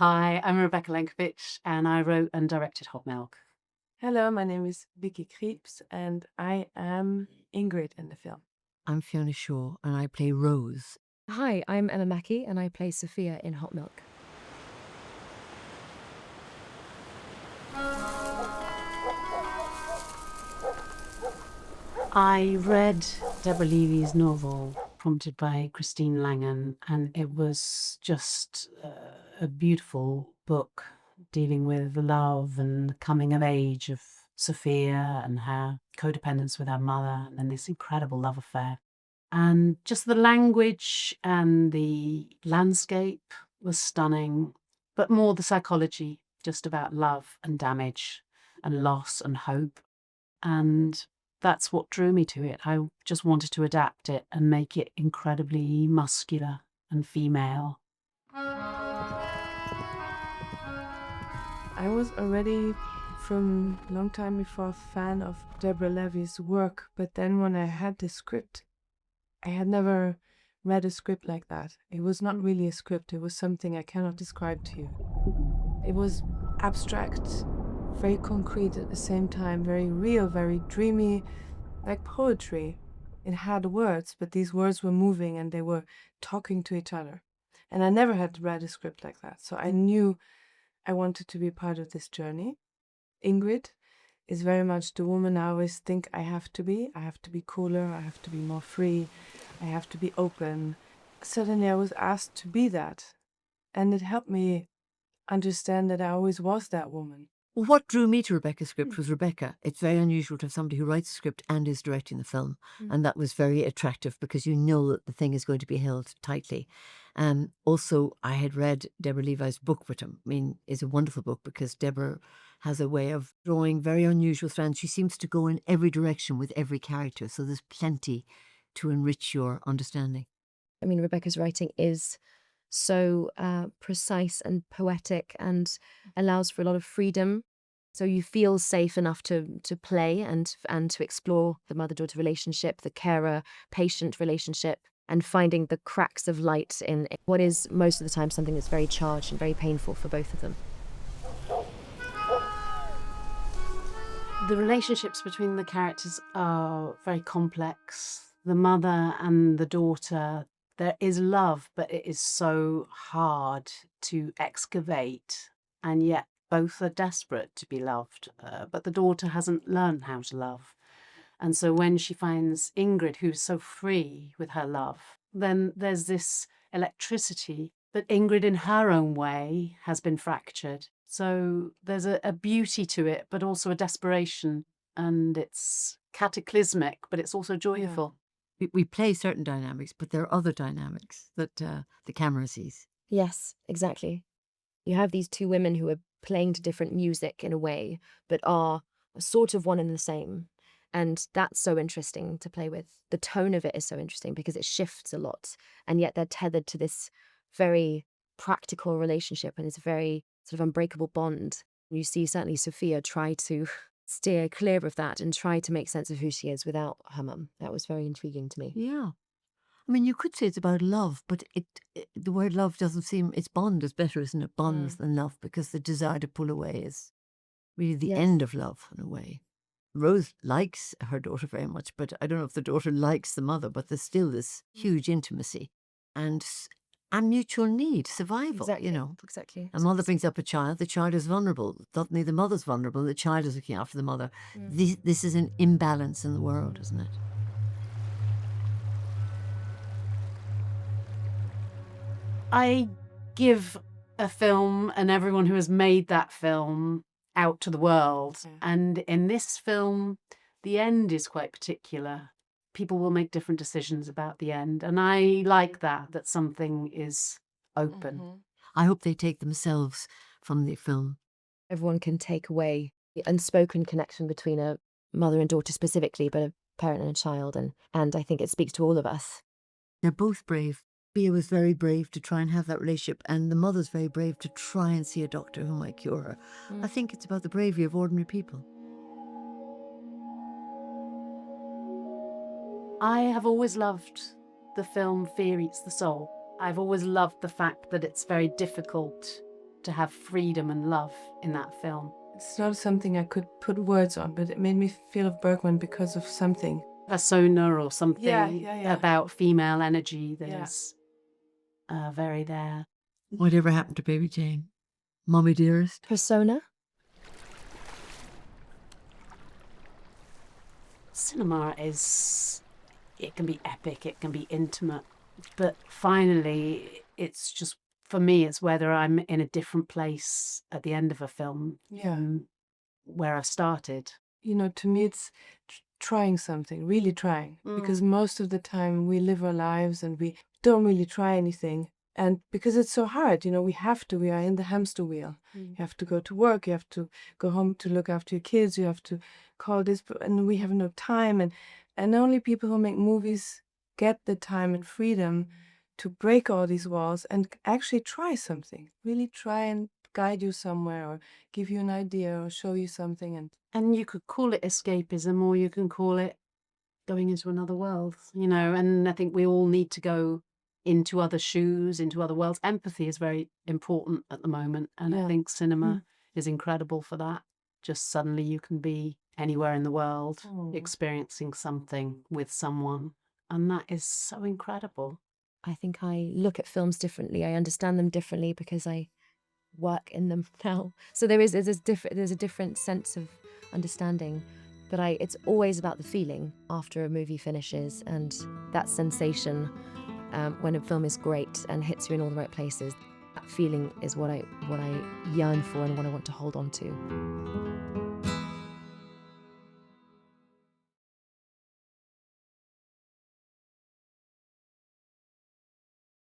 Hi, I'm Rebecca Lenkiewicz, and I wrote and directed Hot Milk. Hello, my name is Vicky Krieps, and I am Ingrid in the film. I'm Fiona Shaw, and I play Rose. Hi, I'm Emma Mackey, and I play Sophia in Hot Milk. I read Deborah Levy's novel, prompted by Christine Langan, and it was just a beautiful book dealing with the love and the coming of age of Sophia and her codependence with her mother, and then this incredible love affair. And just the language and the landscape was stunning, but more the psychology, just about love and damage and loss and hope. And that's what drew me to it. I just wanted to adapt it and make it incredibly muscular and female. I was already from a long time before a fan of Deborah Levy's work, but then when I had the script, I had never read a script like that. It was not really a script, it was something I cannot describe to you. It was abstract, very concrete at the same time, very real, very dreamy, like poetry. It had words, but these words were moving and they were talking to each other. And I never had read a script like that, so I knew I wanted to be part of this journey. Ingrid is very much the woman I always think I have to be. I have to be cooler, I have to be more free, I have to be open. Suddenly I was asked to be that, and it helped me understand that I always was that woman. Well, what drew me to Rebecca's script was Rebecca. It's very unusual to have somebody who writes a script and is directing the film. And that was very attractive because you know that the thing is going to be held tightly. Also, I had read Deborah Levy's book, which I mean is a wonderful book because Deborah has a way of drawing very unusual strands. She seems to go in every direction with every character. So there's plenty to enrich your understanding. I mean, Rebecca's writing is so precise and poetic and allows for a lot of freedom. So you feel safe enough to play and to explore the mother-daughter relationship, the carer-patient relationship, and finding the cracks of light in what is most of the time something that's very charged and very painful for both of them. The relationships between the characters are very complex. The mother and the daughter, there is love, but it is so hard to excavate, and yet both are desperate to be loved. But the daughter hasn't learned how to love. And so when she finds Ingrid, who's so free with her love, then there's this electricity. But Ingrid, in her own way, has been fractured. So there's a beauty to it, but also a desperation. And it's cataclysmic, but it's also joyful. We play certain dynamics, but there are other dynamics that the camera sees. Yes, exactly. You have these two women who are playing to different music in a way, but are sort of one and the same. And that's so interesting to play with. The tone of it is so interesting because it shifts a lot, and yet they're tethered to this very practical relationship, and it's a very sort of unbreakable bond. You see certainly Sophia try to steer clear of that and try to make sense of who she is without her mum. That was very intriguing to me. Yeah. I mean, you could say it's about love, but the word love doesn't seem, it's bond is better, isn't it? Bonds than love, because the desire to pull away is really the Yes. end of love in a way. Rose likes her daughter very much, but I don't know if the daughter likes the mother, but there's still this huge intimacy and mutual need, survival, Exactly. you know. Exactly. A mother brings up a child, the child is vulnerable. Suddenly the mother's vulnerable, the child is looking after the mother. This is an imbalance in the world, isn't it? I give a film and everyone who has made that film out to the world. Yeah. And in this film, the end is quite particular. People will make different decisions about the end. And I like that something is open. I hope they take themselves from the film. Everyone can take away the unspoken connection between a mother and daughter specifically, but a parent and a child. And I think it speaks to all of us. They're both brave. Bea was very brave to try and have that relationship, and the mother's very brave to try and see a doctor who might cure her. I think it's about the bravery of ordinary people. I have always loved the film Fear Eats the Soul. I've always loved the fact that it's very difficult to have freedom and love in that film. It's not something I could put words on, but it made me feel of Bergman because of something. Persona or something Yeah. about female energy that is very there. Whatever happened to Baby Jane? Mommy dearest? Persona? Cinema it can be epic, it can be intimate, but finally it's just, for me, it's whether I'm in a different place at the end of a film than where I started. You know, to me it's trying something, really trying, because most of the time we live our lives and we don't really try anything. And because it's so hard, you know, we are in the hamster wheel. You have to go to work, you have to go home to look after your kids, you have to call this, and we have no time. And only people who make movies get the time and freedom to break all these walls and actually try something, really try and guide you somewhere or give you an idea or show you something. And you could call it escapism, or you can call it going into another world, you know, and I think we all need to go into other shoes, into other worlds. Empathy is very important at the moment, and I think cinema is incredible for that. Just suddenly you can be anywhere in the world experiencing something with someone, and that is so incredible. I think I look at films differently. I understand them differently because I work in them now. So there's a different sense of understanding. But it's always about the feeling after a movie finishes, and that sensation when a film is great and hits you in all the right places. That feeling is what I yearn for and what I want to hold on to.